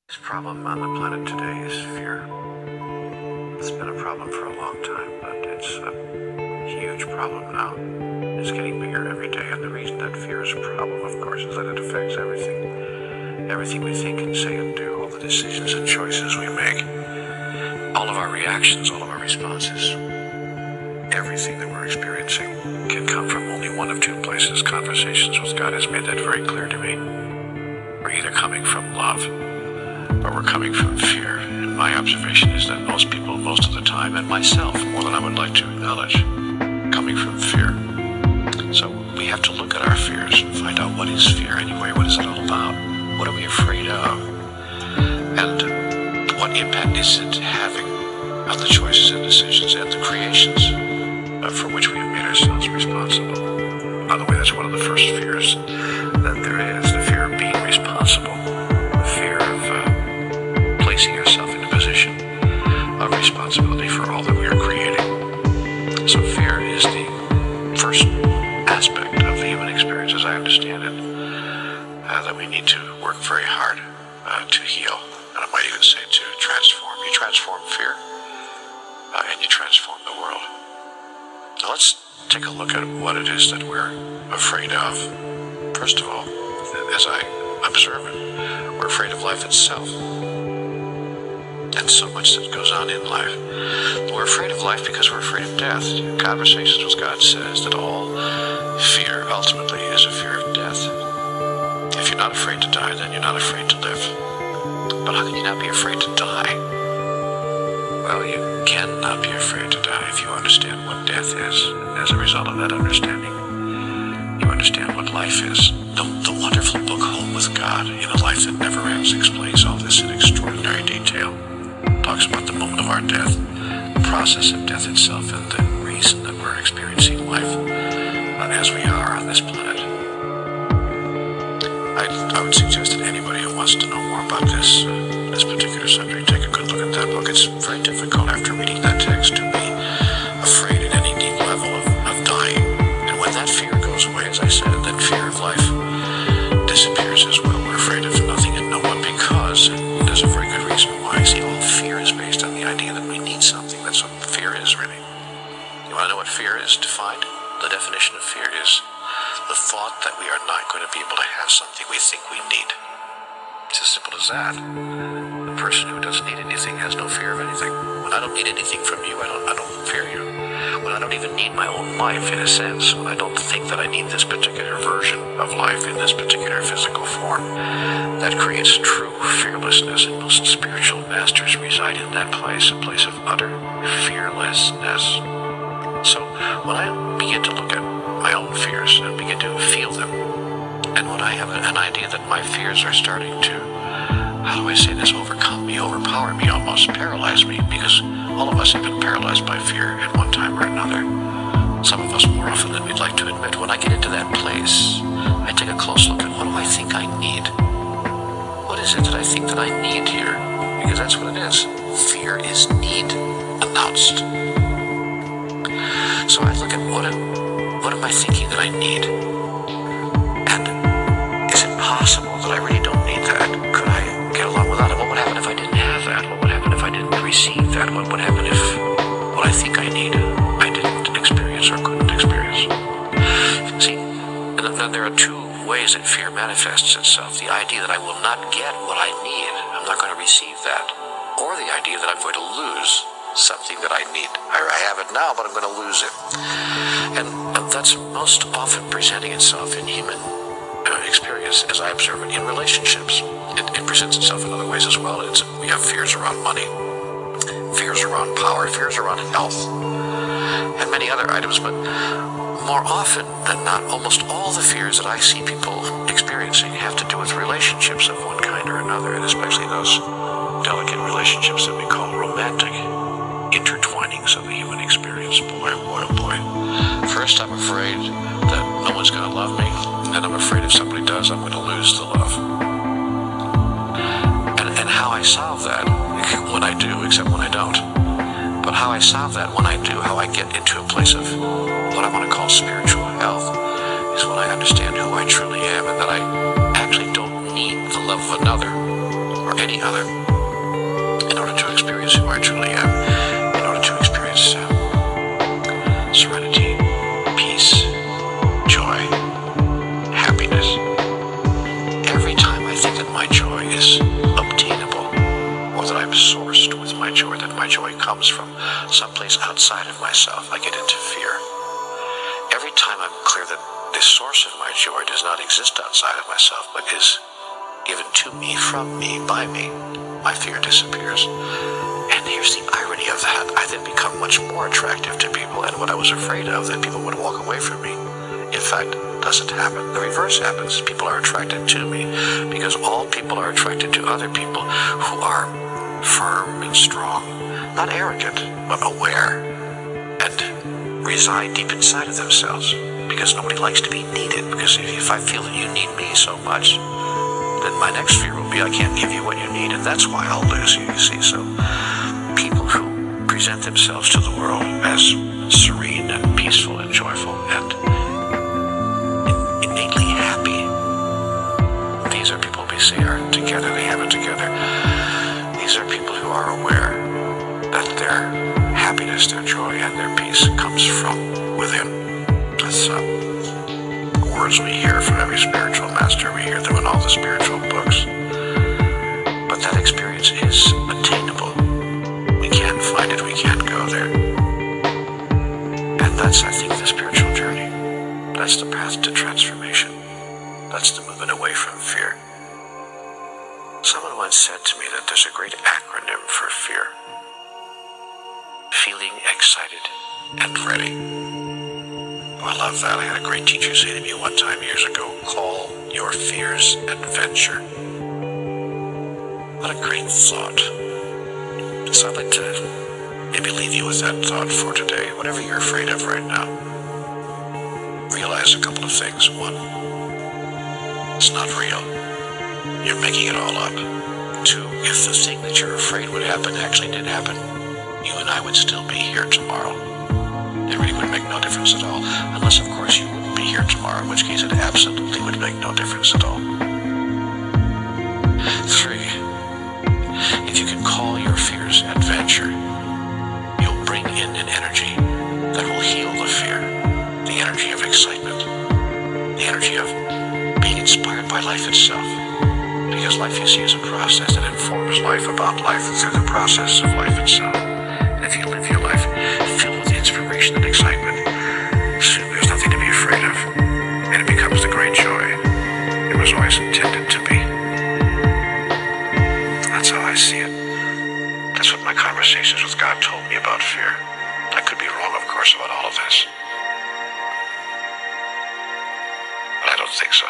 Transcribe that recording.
This problem on the planet today is fear. It's been a problem for a long time, but it's a huge problem now. It's getting bigger every day, and the reason that fear is a problem, of course, is that it affects everything. Everything we think and say and do, all the decisions and choices we make, all of our reactions, all of our responses, everything that we're experiencing can come from only one of two places. Conversations with God has made that very clear to me. We're either coming from love, or we're coming from fear. And my observation is that most people, most of the time, and myself, more than I would like to acknowledge, coming from fear. So we have to look at our fears and find out, what is fear anyway? What is it all about? What are we afraid of? And what impact is it having on the choices and decisions and the creations for which we have made ourselves responsible? By the way, that's one of the first fears that there is, the fear of being responsible, the fear of placing yourself in a position of responsibility for all that we are creating. So fear is the first aspect of the human experience, as I understand it, that we need to work very hard to heal, and I might even say to transform. You transform fear, and you transform the world. Now let's take a look at what it is that we're afraid of. First of all, as I observe it, we're afraid of life itself, and so much that goes on in life. We're afraid of life because we're afraid of death. Conversations with God says that all fear ultimately is a fear of death. If you're not afraid to die, then you're not afraid to live. But how can you not be afraid to die? Well, you cannot be afraid to die if you understand what death is. As a result of that understanding, you understand what life is. The wonderful book Home with God, in a Life That Never Ends, explains all this in extraordinary detail. It talks about the moment of our death, the process of death itself, and the reason that we're experiencing life as we are on this planet. I would suggest that anybody who wants to know more about this particular subject, take a good look at that book. It's very difficult after reading that text to be afraid at any deep level of dying. And when that fear goes away, as I said, then fear of life disappears as well. We're afraid of nothing and no one because, and there's a very good reason why. See, all fear is based on the idea that we need something. That's what fear is, really. You want to know what fear is defined? The definition of fear is the thought that we are not going to be able to have something we think we need. It's as simple as that. The person who doesn't need anything has no fear of anything. When I don't need anything from you, I don't fear you. When I don't even need my own life, in a sense, when I don't think that I need this particular version of life in this particular physical form, that creates true fearlessness, and most spiritual masters reside in that place, a place of utter fearlessness. So when I begin to look at my own fears and begin to feel them, and when I have an idea that my fears are starting to, how do I say this, overcome me, overpower me, almost paralyze me, because all of us have been paralyzed by fear at one time or another. Some of us more often than we'd like to admit. When I get into that place, I take a close look at, what do I think I need? What is it that I think that I need here? Because that's what it is. Fear is need announced. So I look at what am I thinking that I need? And is it possible that I really don't need that? Could I get along without it? What would happen if I didn't have that? What would happen if I didn't receive that? What would happen if what I think I need, I didn't experience or couldn't experience? See, and then there are two ways that fear manifests itself. The idea that I will not get what I need, I'm not going to receive that. Or the idea that I'm going to lose something that I need. I have it now, but I'm going to lose it. And that's most often presenting itself in human experience, as I observe it, in relationships. It presents itself in other ways as well. We have fears around money, fears around power, fears around health, and many other items. But more often than not, almost all the fears that I see people experiencing have to do with relationships of one kind or another, and especially those delicate relationships that we call romantic intertwinings of the human experience. Boy, oh boy, oh boy. First, I'm afraid that no one's going to love me, and then I'm afraid if somebody does, I'm going to lose the love. And how I solve that, when I do, except when I don't, but how I solve that when I do, how I get into a place of what I want to call spiritual health, is when I understand who I truly am, and that I actually don't need the love of another. or any other, in order to experience who I truly am, in order to experience serenity, peace, joy, happiness. Every time I think that my joy is obtainable, or that I'm sourced with my joy, that my joy comes from someplace outside of myself, I get into fear. Every time I'm clear that the source of my joy does not exist outside of myself, but is given to me, from me, by me, my fear disappears. And here's the irony of that. I then become much more attractive to people, and what I was afraid of, that people would walk away from me, in fact, doesn't happen. The reverse happens. People are attracted to me, because all people are attracted to other people who are firm and strong, not arrogant, but aware, and reside deep inside of themselves, because nobody likes to be needed. Because if I feel that you need me so much, then my next fear will be I can't give you what you need, and that's why I'll lose you, you see. So people who present themselves to the world as serene and peaceful and joyful and innately happy, these are people we see are together, they have it together. These are people who are aware that their happiness, their joy, and their peace comes from within. That's words we hear from every spiritual master. We hear them in all the spiritual books. But that experience is attainable. We can't find it, we can't go there. And that's, I think, the spiritual journey. That's the path to transformation. That's the movement away from fear. Someone once said to me that there's a great acronym for fear. Feeling excited and ready. Oh, I love that. I had a great teacher say to me one time years ago, call your fears adventure. What a great thought. So I'd like to maybe leave you with that thought for today. Whatever you're afraid of right now, realize a couple of things. One, it's not real. You're making it all up. Two, if the thing that you're afraid would happen actually did happen, you and I would still be here tomorrow. It really would make no difference at all. Unless, of course, you wouldn't be here tomorrow, in which case it absolutely would make no difference at all. Three, if you can call your fears adventure, you'll bring in an energy that will heal the fear. The energy of excitement. The energy of being inspired by life itself. Because life, you see, is a process that informs life about life through the process of life itself. And if you live your life filled with inspiration and excitement, soon there's nothing to be afraid of. And it becomes the great joy it was always intended to be. That's how I see it. That's what my conversations with God told me about fear. I could be wrong, of course, about all of this. But I don't think so.